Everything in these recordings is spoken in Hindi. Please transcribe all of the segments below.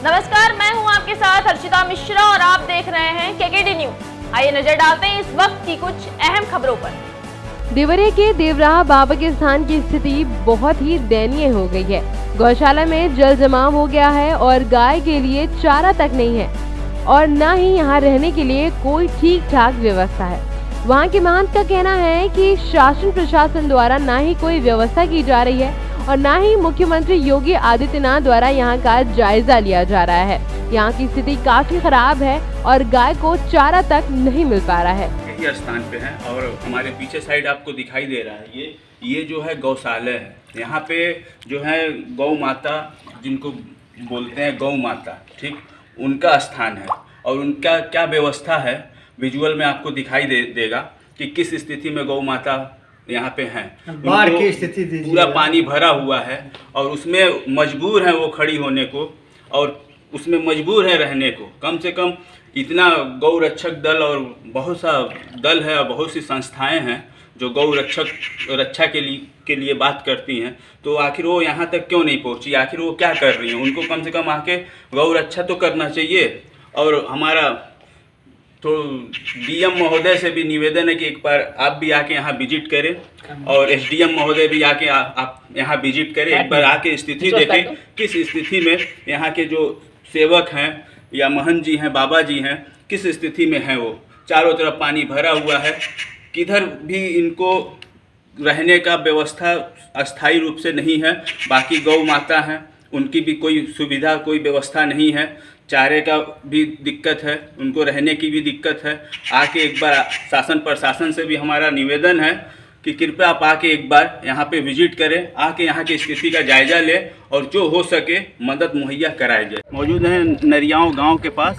नमस्कार, मैं हूं आपके साथ अर्चिता मिश्रा और आप देख रहे हैं केकेडी न्यूज। आइए नजर डालते हैं इस वक्त की कुछ अहम खबरों पर। देवरिया के देवराहा बाबा के स्थान की स्थिति बहुत ही दयनीय हो गई है। गौशाला में जल जमाव हो गया है और गाय के लिए चारा तक नहीं है और न ही यहाँ रहने के लिए कोई ठीक ठाक व्यवस्था है। वहाँ के महंत का कहना है कि शासन प्रशासन द्वारा न ही कोई व्यवस्था की जा रही है और न ही मुख्यमंत्री योगी आदित्यनाथ द्वारा यहाँ का जायजा लिया जा रहा है। यहाँ की स्थिति काफी खराब है और गाय को चारा तक नहीं मिल पा रहा है। यही स्थान पे है और हमारे पीछे साइड आपको दिखाई दे रहा है ये जो है गौशाला है। यहाँ पे जो है गौ माता, जिनको बोलते हैं गौ माता, ठीक, उनका स्थान है और उनका क्या व्यवस्था है विजुअल में आपको दिखाई देगा कि किस स्थिति में गौ माता यहाँ पे हैं। बाढ़ की स्थिति पूरा पानी भरा हुआ है और उसमें मजबूर हैं वो खड़ी होने को और उसमें मजबूर है रहने को। कम से कम इतना गौ रक्षक दल और बहुत सा दल है और बहुत सी संस्थाएं हैं जो गौ रक्षा के लिए बात करती हैं, तो आखिर वो यहाँ तक क्यों नहीं पहुँची? आखिर वो क्या कर रही हैं? उनको कम से कम आके गौ रक्षा तो करना चाहिए। और हमारा तो डीएम महोदय से भी निवेदन है कि एक बार आप भी आके यहाँ विजिट करें और एसडीएम महोदय भी आके आप यहाँ विजिट करें, एक बार आके स्थिति देखें किस स्थिति में यहाँ के जो सेवक हैं या महंत जी हैं, बाबा जी हैं, किस स्थिति में हैं। वो चारों तरफ पानी भरा हुआ है, किधर भी इनको रहने का व्यवस्था अस्थायी रूप से नहीं है। बाकी गौ माता हैं, उनकी भी कोई सुविधा, कोई व्यवस्था नहीं है। चारे का भी दिक्कत है, उनको रहने की भी दिक्कत है। आके एक बार शासन प्रशासन से भी हमारा निवेदन है कि कृपया आप आके एक बार यहाँ पे विजिट करें, आके यहाँ की स्थिति का जायज़ा लें और जो हो सके मदद मुहैया कराई जाए। मौजूद हैं नरियाओं गांव के पास।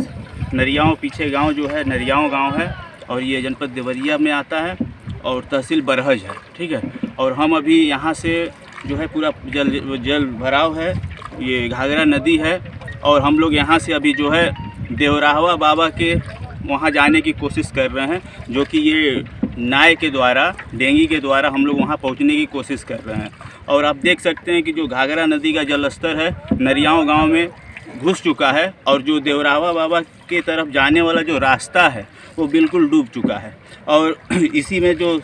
नरियाओं पीछे गांव जो है नरियाओं गांव है और ये जनपद देवरिया में आता है और तहसील बरहज है, ठीक है। और हम अभी यहाँ से जो है पूरा जल भराव है, ये घाघरा नदी है और हम लोग यहाँ से अभी जो है देवराहा बाबा के वहाँ जाने की कोशिश कर रहे हैं, जो कि ये नाव के द्वारा, डेंगी के द्वारा हम लोग वहाँ पहुँचने की कोशिश कर रहे हैं। और आप देख सकते हैं कि जो घाघरा नदी का जल स्तर है नरियाओं गांव में घुस चुका है और जो देवराहा बाबा के तरफ जाने वाला जो रास्ता है वो बिल्कुल डूब चुका है। और इसी में जो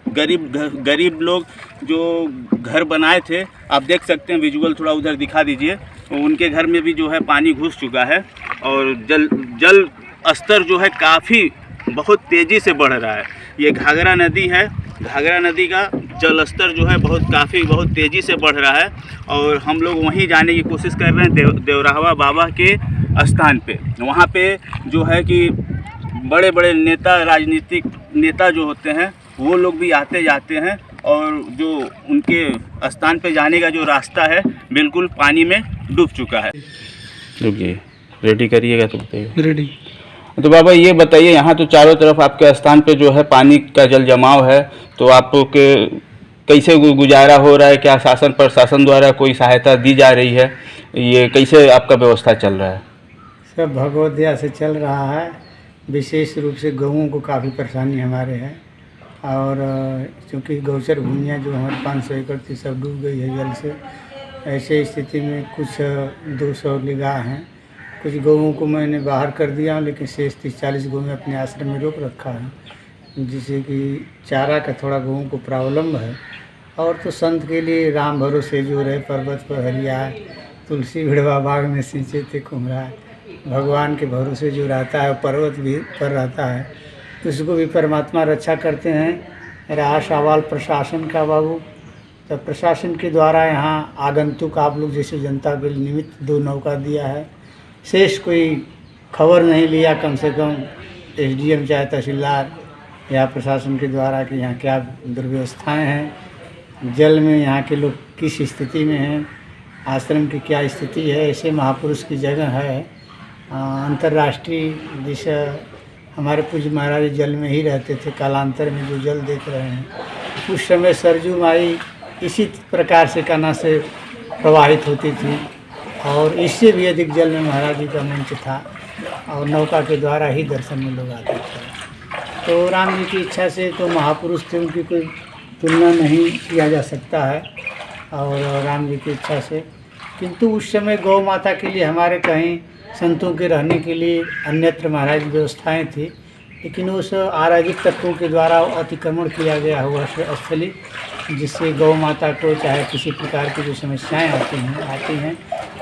गरीब लोग जो घर बनाए थे, आप देख सकते हैं, विजुअल थोड़ा उधर दिखा दीजिए, उनके घर में भी जो है पानी घुस चुका है और जल स्तर जो है काफ़ी बहुत तेज़ी से बढ़ रहा है। ये घाघरा नदी है, घाघरा नदी का जल स्तर जो है बहुत तेज़ी से बढ़ रहा है और हम लोग वहीं जाने की कोशिश कर रहे हैं देवराहा बाबा के स्थान पे। वहाँ पे जो है कि बड़े बड़े नेता, राजनीतिक नेता जो होते हैं वो लोग भी आते जाते हैं और जो उनके स्थान पे जाने का जो रास्ता है बिल्कुल पानी में डूब चुका है। रुकिए, रेडी करिएगा तो बताइए। रेडी। तो बाबा ये बताइए, यहाँ तो चारों तरफ आपके स्थान पे जो है पानी का जल जमाव है, तो आपको कैसे गुजारा हो रहा है? क्या शासन प्रशासन द्वारा कोई सहायता दी जा रही है? ये कैसे आपका व्यवस्था चल रहा है? सब भगवत दया से चल रहा है। विशेष रूप से गऊओं को काफ़ी परेशानी हमारे है और चूँकि गौचर भूमियाँ जो हमारे 500 एकड़ थी सब डूब गई है जल से। ऐसे स्थिति में कुछ 200 निगाह हैं। कुछ गऊओं को मैंने बाहर कर दिया, लेकिन शेष 30-40 गऊ अपने आश्रम में रोक रखा है, जिससे कि चारा का थोड़ा गऊओं को प्रॉब्लम है। और तो संत के लिए राम भरोसे जो रहे, पर्वत पर हरिया, तुलसी भिड़वा बाग में सिंचे थे कुम्हरा, भगवान के भरोसे जो रहता है पर्वत भी पर रहता है, तो उसको भी परमात्मा रक्षा करते हैं। रहा सवाल प्रशासन का बाबू, तो प्रशासन के द्वारा यहाँ आगंतुक आप लोग जैसे जनता के निमित्त 2 नौका दिया है। शेष कोई खबर नहीं लिया, कम से कम एसडीएम चाहे तहसीलदार या प्रशासन के द्वारा कि यहाँ क्या दुर्व्यवस्थाएं हैं, जल में यहाँ के लोग किस स्थिति में हैं, आश्रम की क्या स्थिति है। ऐसे महापुरुष की जगह है। अंतर्राष्ट्रीय जैसे हमारे पूज्य महाराज जल में ही रहते थे, कालांतर में जो जल देख रहे हैं, उस समय सरजू माई इसी प्रकार से कना से प्रवाहित होती थी और इससे भी अधिक जल में महाराज जी का मंच था और नौका के द्वारा ही दर्शन में लोग आते थे। तो राम जी की इच्छा से तो महापुरुष थे, उनकी कोई तुलना नहीं किया जा सकता है। और राम जी की इच्छा से किंतु उस समय गौ माता के लिए हमारे कहीं संतों के रहने के लिए अन्यत्र महाराज व्यवस्थाएं थी, लेकिन उस अराजक तत्वों के द्वारा अतिक्रमण किया गया हुआ स्थली, जिससे गौ माता को चाहे किसी प्रकार की जो समस्याएं आती हैं,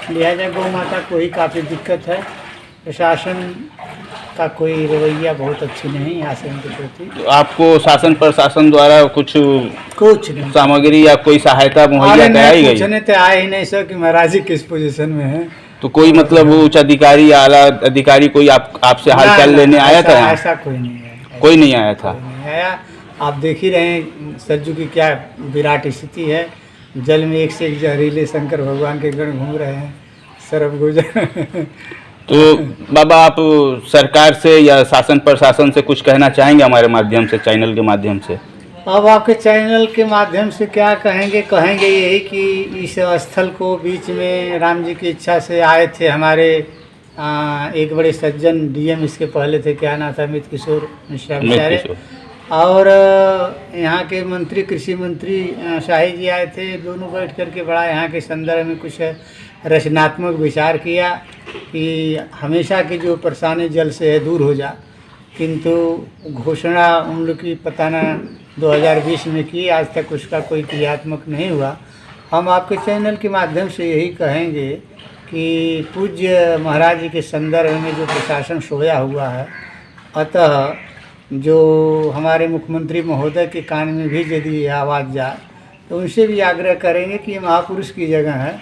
लिहाजा गौ माता को ही काफ़ी दिक्कत है। प्रशासन का कोई रवैया बहुत अच्छी नहीं है आश्रम के प्रति। आपको शासन प्रशासन द्वारा कुछ नहीं सामग्री या कोई सहायता मुहैया कराई गई? पूछने तो आए ही नहीं सर कि महाराज जी किस पोजीशन में है। तो कोई मतलब उच्च अधिकारी या आला अधिकारी कोई आपसे हालचाल लेने आया था? ऐसा कोई नहीं है, कोई नहीं आया था। नहीं आया। आप देख ही रहे हैं सरजू की क्या विराट स्थिति है। जल में एक से एक जहरीले शंकर भगवान के गण घूम रहे हैं सरब गुजर। तो बाबा, आप सरकार से या शासन प्रशासन से कुछ कहना चाहेंगे हमारे माध्यम से, चैनल के माध्यम से? अब आपके चैनल के माध्यम से क्या कहेंगे यही कि इस स्थल को बीच में राम जी की इच्छा से आए थे हमारे एक बड़े सज्जन डीएम इसके पहले थे, क्या नाम था, अमित किशोर मिश्रा बेचारे, और यहाँ के मंत्री कृषि मंत्री शाही जी आए थे। दोनों बैठ करके बड़ा यहाँ के संदर्भ में कुछ रचनात्मक विचार किया कि हमेशा की जो परेशानी जल से है दूर हो जा, किंतु घोषणा उन लोग की पता ना 2020 में की, आज तक उसका कोई क्रियात्मक नहीं हुआ। हम आपके चैनल के माध्यम से यही कहेंगे कि पूज्य महाराज जी के संदर्भ में जो प्रशासन सोया हुआ है, अतः जो हमारे मुख्यमंत्री महोदय के कान में भी यदि ये आवाज़ जाए तो उनसे भी आग्रह करेंगे कि ये महापुरुष की जगह है,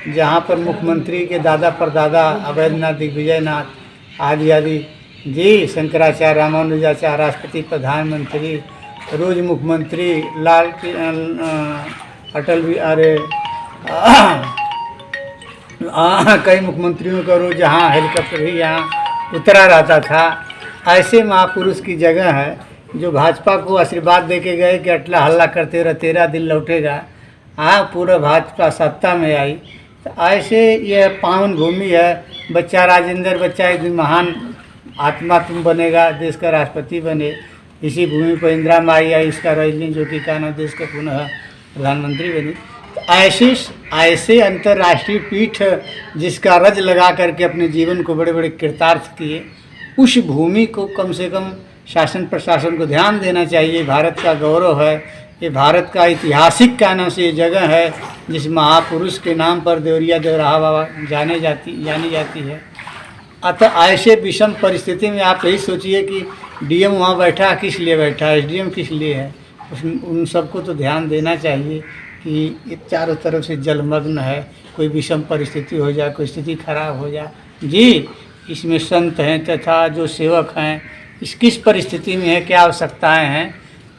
जहाँ पर मुख्यमंत्री के दादा परदादा अवैधनाथ दिग्विजयनाथ आदि जी, शंकराचार्य रामानुजाचार्य राष्ट्रपति प्रधानमंत्री, रोज मुख्यमंत्री अटल भी, अरे कई मुख्यमंत्रियों का रोज यहाँ हेलीकॉप्टर भी यहाँ उतरा रहता था। ऐसे महापुरुष की जगह है जो भाजपा को आशीर्वाद दे के गए कि अटला हल्ला करते रह 13 दिन लौटेगा। पूरा भाजपा सत्ता में आई, तो ऐसे यह पावन भूमि है। बच्चा राजेंद्र बच्चा एक दिन महान आत्मा तुम बनेगा, देश का राष्ट्रपति बने। इसी भूमि पर इंदिरा माई आई, इसका रजनी जो कि का नाम देश का पुनः प्रधानमंत्री बनी। तो ऐसे अंतर्राष्ट्रीय पीठ जिसका रज लगा करके अपने जीवन को बड़े बड़े कृतार्थ किए, उस भूमि को कम से कम शासन प्रशासन को ध्यान देना चाहिए। भारत का गौरव है, ये भारत का ऐतिहासिक का नाम से ये जगह है जिस महापुरुष के नाम पर देवरिया देवराहा बाबा जानी जाती है। अतः ऐसे विषम परिस्थिति में आप यही सोचिए कि डीएम वहाँ बैठा, किस लिए बैठा है, एसडीएम किस लिए है। उन सबको तो ध्यान देना चाहिए कि ये चारों तरफ से जलमग्न है, कोई विषम परिस्थिति हो जाए, कोई स्थिति खराब हो जाए जी, इसमें संत हैं तथा जो सेवक हैं, इस किस परिस्थिति में है, क्या आवश्यकताएं हैं,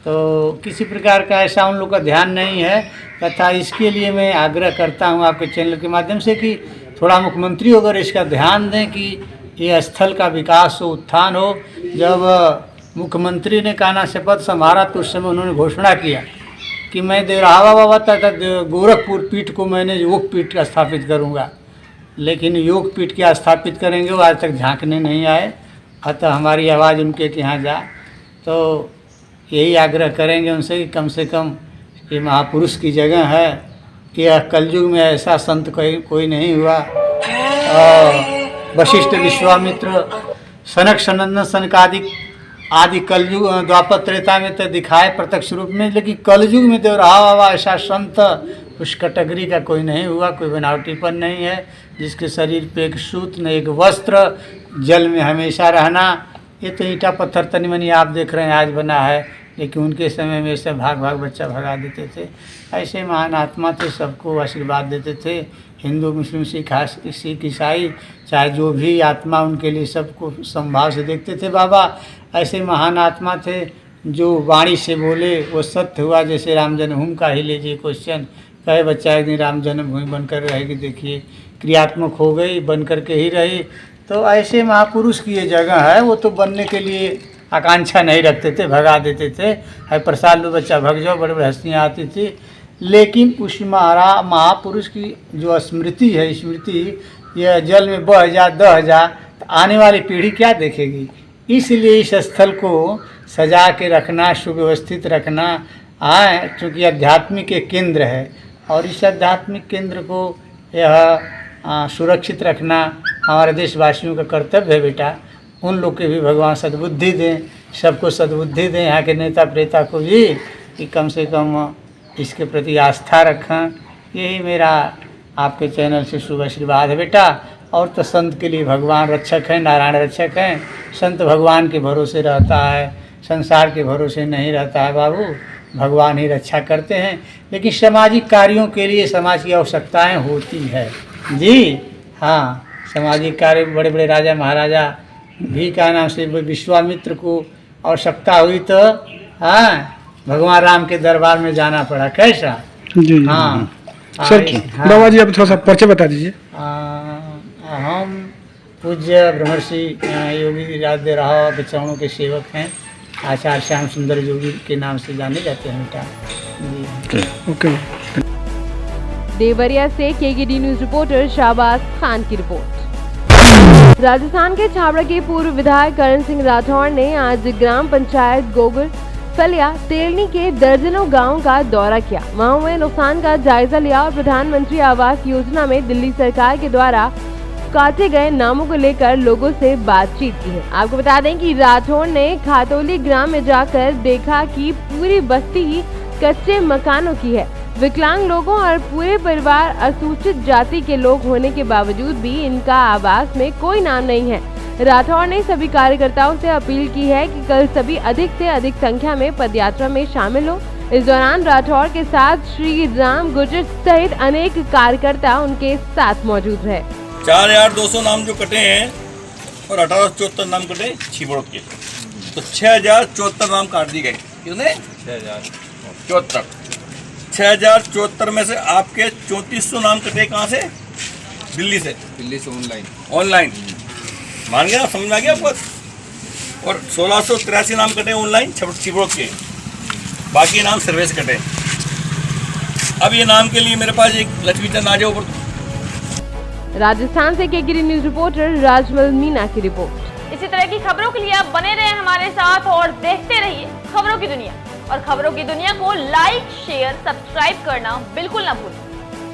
तो किसी प्रकार का ऐसा उन लोग का ध्यान नहीं है। तथा इसके लिए मैं आग्रह करता हूं आपके चैनल के माध्यम से कि थोड़ा मुख्यमंत्री अगर इसका ध्यान दें कि ये स्थल का विकास हो, उत्थान हो। जब मुख्यमंत्री ने कान्हा शपथ संभाला तो उस समय उन्होंने घोषणा किया कि मैं देवराहा बाबा तथा गोरखपुर पीठ को मैंने योग पीठ स्थापित करूँगा, लेकिन योग पीठ क्या स्थापित करेंगे वो आज तक झांकने नहीं आए। अतः हमारी आवाज़ उनके यहाँ जाए, तो यही आग्रह करेंगे उनसे कि कम से कम ये महापुरुष की जगह है। यह कलयुग में ऐसा संत कोई नहीं हुआ। वशिष्ठ विश्वामित्र सनक सनंदन सनकादिक आदि कलयुग द्वापर त्रेता में तो दिखाए प्रत्यक्ष रूप में, लेकिन कलयुग में देवराहा बाबा ऐसा संत उस कैटेगरी का कोई नहीं हुआ। कोई बनावटीपन नहीं है, जिसके शरीर पे एक सूत न एक वस्त्र, जल में हमेशा रहना। ये तो ईंटा पत्थर तनी मनी आप देख रहे हैं आज बना है, लेकिन उनके समय में से भाग बच्चा भगा देते थे। ऐसे महान आत्मा थे, सबको आशीर्वाद देते थे। हिंदू मुस्लिम सिख ईसाई चाहे जो भी आत्मा, उनके लिए सबको संभाव से देखते थे बाबा। ऐसे महान आत्मा थे जो वाणी से बोले वो सत्य हुआ। जैसे राम जन्मभूमि का ही लीजिए क्वेश्चन, कहे बच्चा एक दिन राम जन्मभूमि बनकर रहेगी, देखिए क्रियात्मक हो गई, बन करके ही रही। तो ऐसे महापुरुष की ये जगह है। वो तो बनने के लिए आकांक्षा नहीं रखते थे, भगा देते थे। है प्रसाद लो बच्चा भग जाओ, बड़े बड़े हस्तियाँ आती थी। लेकिन उस महापुरुष की जो स्मृति है, स्मृति यह जल में बह जा दह जा, तो आने वाली पीढ़ी क्या देखेगी। इसलिए इस स्थल को सजा के रखना, सुव्यवस्थित रखना, चूँकि आध्यात्मिक एक केंद्र है और इस आध्यात्मिक केंद्र को यह सुरक्षित रखना हमारे देशवासियों का कर्तव्य है बेटा। उन लोग के भी भगवान सद्बुद्धि दें, सबको सद्बुद्धि दें, यहाँ के नेता प्रेता को भी, कि कम से कम इसके प्रति आस्था रखें। यही मेरा आपके चैनल से शुभ आशीर्वाद है बेटा। और तो संत के लिए भगवान रक्षक हैं, नारायण रक्षक हैं। संत भगवान के भरोसे रहता है, संसार के भरोसे नहीं रहता है बाबू। भगवान ही रक्षा करते हैं, लेकिन सामाजिक कार्यों के लिए समाज की आवश्यकताएं होती है जी। हाँ, सामाजिक कार्य बड़े बड़े राजा महाराजा भी का नाम से विश्वामित्र को आवश्यकता हुई तो हाँ भगवान राम के दरबार में जाना पड़ा। कैसा जी हाँ सर। हाँ। बाबा जी, आप थोड़ा सा परिचय बता दीजिए। हम पूज्य ब्रह्मर्षि योगी राधे राव के चरणों के सेवक हैं। आचार्य श्याम सुंदर योगी के नाम से जाने जाते हैं बेटा जी। ओके। देवरिया से KKD news reporter Shahbaz Khan की रिपोर्ट। राजस्थान के छाबड़ा के पूर्व विधायक करण सिंह राठौड़ ने आज ग्राम पंचायत गोगर फलिया तेलनी के दर्जनों गांवों का दौरा किया। वहां हुए नुकसान का जायजा लिया और प्रधानमंत्री आवास योजना में दिल्ली सरकार के द्वारा काटे गए नामों को लेकर लोगों से बातचीत की है। आपको बता दें कि राठौड़ ने खातौली ग्राम में जाकर देखा कि पूरी बस्ती ही कच्चे मकानों की है। विकलांग लोगों और पूरे परिवार अनुसूचित जाति के लोग होने के बावजूद भी इनका आवास में कोई नाम नहीं है। राठौड़ ने सभी कार्यकर्ताओं से अपील की है कि कल सभी अधिक से अधिक संख्या में पदयात्रा में शामिल हो। इस दौरान राठौड़ के साथ श्री राम गुर्जर सहित अनेक कार्यकर्ता उनके साथ मौजूद रहे। 4200 नाम जो कटे हैं और 1874 नाम कटे छिबड़ के, तो 6074 नाम काट दिए गए। कितने? 6074। 6074 में से आपके 3400 नाम कटे कहाँ से? दिल्ली से ऑनलाइन। मान गया, समझ में आ गया आपको? और 1683 नाम कटे ऑनलाइन छिबड़ के, बाकी नाम सर्वे से कटे। अब ये नाम के लिए मेरे पास एक लक्ष्मी चंद आ जाओ। राजस्थान से KKD news reporter Rajmal Meena की रिपोर्ट। इसी तरह की खबरों के लिए आप बने रहें हमारे साथ और देखते रहिए खबरों की दुनिया। और खबरों की दुनिया को लाइक, शेयर, सब्सक्राइब करना बिल्कुल ना भूलें।